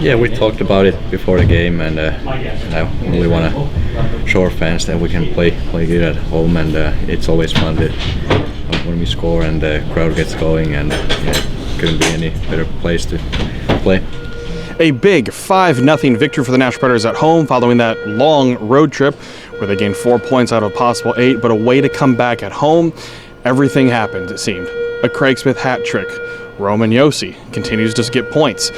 Yeah, we talked about it before the game, and I really want to show our fans that we can play good at home, and it's always fun when we score and the crowd gets going, and couldn't be any better place to play. A big 5-0 victory for the Nashville Predators at home following that long road trip where they gained 4 points out of a possible 8, but a way to come back at home. Everything happened, it seemed. A Craig Smith hat trick. Roman Josi continues to get points.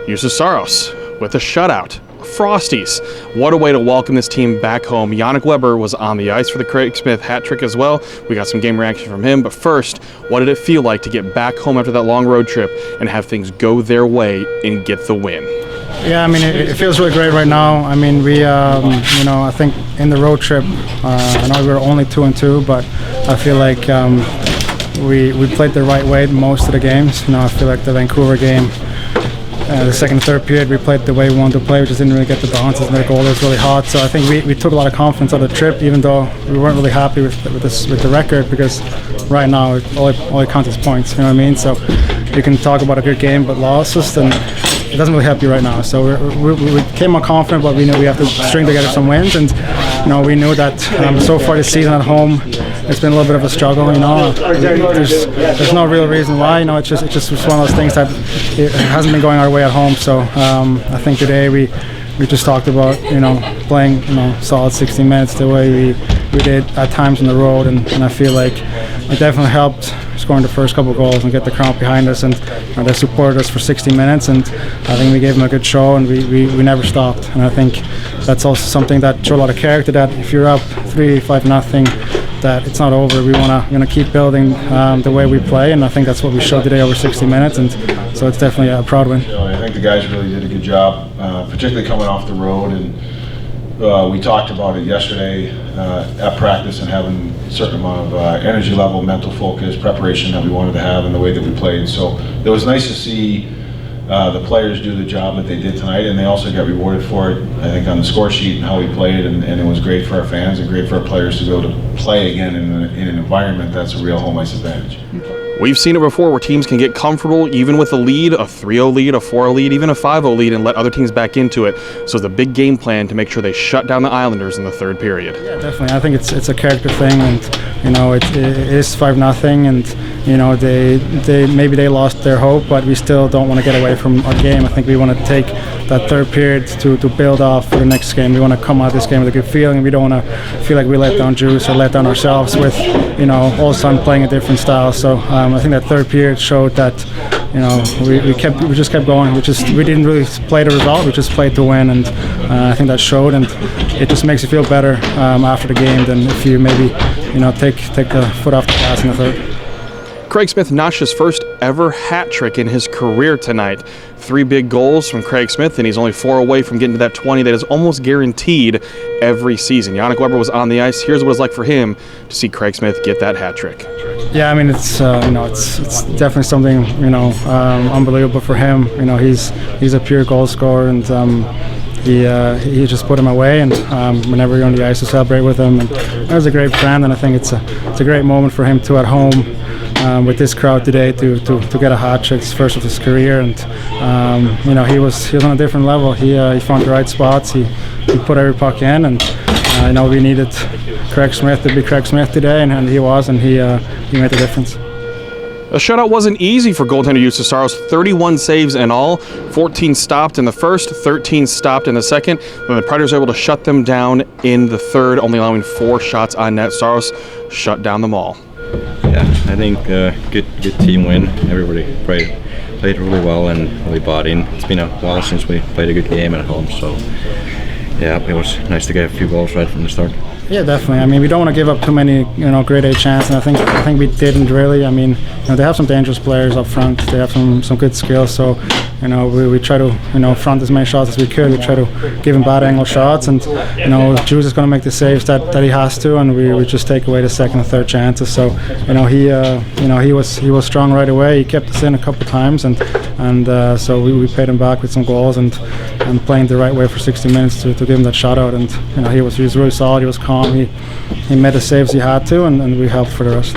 Juuse Saros with a shutout. Frostys. What a way to welcome this team back home. Yannick was on the ice for the Craig Smith hat trick as well. We got some game reaction from him, but first, what did it feel like to get back home after that long road trip and have things go their way and get the win? Yeah, I mean, it feels really great right now. I mean, we, I think in the road trip, I know we were only 2-2, but I feel like we played the right way most of the games. I feel like the Vancouver game, the second and third period, we played the way we wanted to play. We just didn't really get the bounces, and the goal was really hot. So I think we took a lot of confidence out of the trip, even though we weren't really happy with the record, because right now all it counts is points. You know what I mean? So you can talk about a good game, but losses, then it doesn't really help you right now. So we came more confident, but we knew we have to string together some wins, and we knew that so far this season at home, it's been a little bit of a struggle. There's no real reason why. It's just one of those things that it hasn't been going our way at home. So I think today we just talked about playing solid 60 minutes the way we did at times on the road, and I feel like it definitely helped scoring the first couple of goals and get the crowd behind us, and they supported us for 60 minutes, and I think we gave them a good show, and we never stopped. And I think that's also something that showed a lot of character, that if you're up 3-5-0, that it's not over. We want to keep building the way we play, and I think that's what we showed today over 60 minutes, and so it's definitely a proud win. I think the guys really did a good job, particularly coming off the road, and we talked about it yesterday at practice, and having a certain amount of energy level, mental focus, preparation that we wanted to have in the way that we played. So it was nice to see the players do the job that they did tonight, and they also got rewarded for it, I think, on the score sheet and how we played, and it was great for our fans and great for our players to be able to play again in an environment that's a real home ice advantage. We've seen it before where teams can get comfortable even with a lead, a 3-0 lead, a 4-0 lead, even a 5-0 lead, and let other teams back into it. So it's a big game plan to make sure they shut down the Islanders in the third period. Yeah, definitely. I think it's a character thing, and it is 5-0, and they maybe they lost their hope, but we still don't want to get away from our game. I think we want to take that third period to build off for the next game. We want to come out of this game with a good feeling, and we don't want to feel like we let down Juuse or let down ourselves with all of a sudden playing a different style. So I think that third period showed that we just kept going. We didn't really play the result. We just played to win, and I think that showed. And it just makes you feel better after the game than if you maybe take the foot off the gas in the third. Craig Smith notched his first ever hat trick in his career tonight. 3 big goals from Craig Smith, and he's only 4 away from getting to that 20 that is almost guaranteed every season. Yannick was on the ice. Here's what it's like for him to see Craig Smith get that hat trick. Yeah, I mean, it's definitely something unbelievable for him. He's a pure goal scorer, and he just put him away, and whenever you're on the ice to celebrate with him, and that was a great friend, and I think it's a great moment for him too at home. With this crowd today to get a hat trick, first of his career, and he was on a different level. He found the right spots. He put every puck in, and we needed Craig Smith to be Craig Smith today, and he was, and he made the difference. A shutout wasn't easy for goaltender Juuse Saros. 31 saves in all, 14 stopped in the first, 13 stopped in the second. Then the Predators were able to shut them down in the third, only allowing 4 shots on net. Saros shut down them all. Yeah, I think good team win. Everybody played really well and really bought in. It's been a while since we played a good game at home, so yeah, it was nice to get a few goals right from the start. Yeah, definitely. I mean, we don't want to give up too many, grade A chances, and I think we didn't really. I mean, they have some dangerous players up front. They have some good skills. So, we try to, front as many shots as we could. We try to give him bad angle shots, and Juuse is going to make the saves that he has to, and we just take away the second and third chances. So, he was strong right away. He kept us in a couple times, and so we paid him back with some goals and playing the right way for 60 minutes to give him that shutout. And he was really solid. He was calm. He made the saves he had to, and we helped for the rest.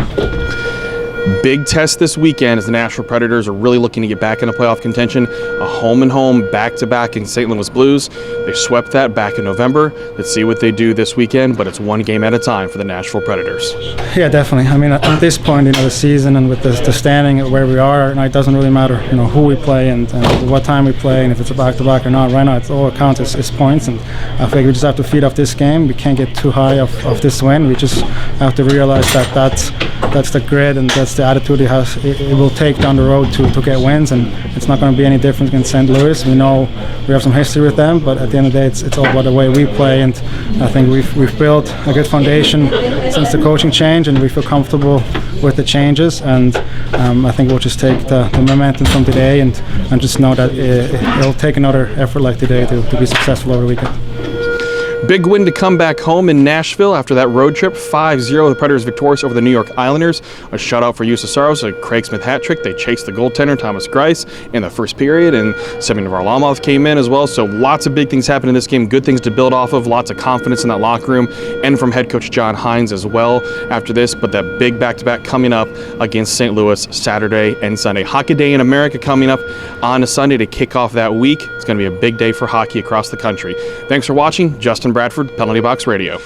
Big test this weekend as the Nashville Predators are really looking to get back into playoff contention. A home-and-home back-to-back in St. Louis Blues. They swept that back in November. Let's see what they do this weekend, but it's one game at a time for the Nashville Predators. Yeah, definitely. I mean, at this point, the season and with the standing at where we are, it doesn't really matter, who we play and what time we play and if it's a back-to-back or not. Right now, it's all it counts is points, and I think we just have to feed off this game. We can't get too high of this win. We just have to realize that that's the grit and that's the attitude it will take down the road to get wins, and it's not going to be any different against St. Louis. We know we have some history with them, but at the end of the day, it's all about the way we play, and I think we've built a good foundation since the coaching change, and we feel comfortable with the changes, and I think we'll just take the momentum from today and just know that it'll take another effort like today to be successful over the weekend. Big win to come back home in Nashville after that road trip. 5-0, the Predators victorious over the New York Islanders. A shutout for Juuse Saros, a Craig Smith hat trick. They chased the goaltender, Thomas Greiss, in the first period, and Semyon Varlamov came in as well. So lots of big things happened in this game, good things to build off of, lots of confidence in that locker room, and from head coach John Hines as well after this. But that big back-to-back coming up against St. Louis Saturday and Sunday. Hockey Day in America coming up on a Sunday to kick off that week. It's going to be a big day for hockey across the country. Thanks for watching. Justin Bradford, Penalty Box Radio.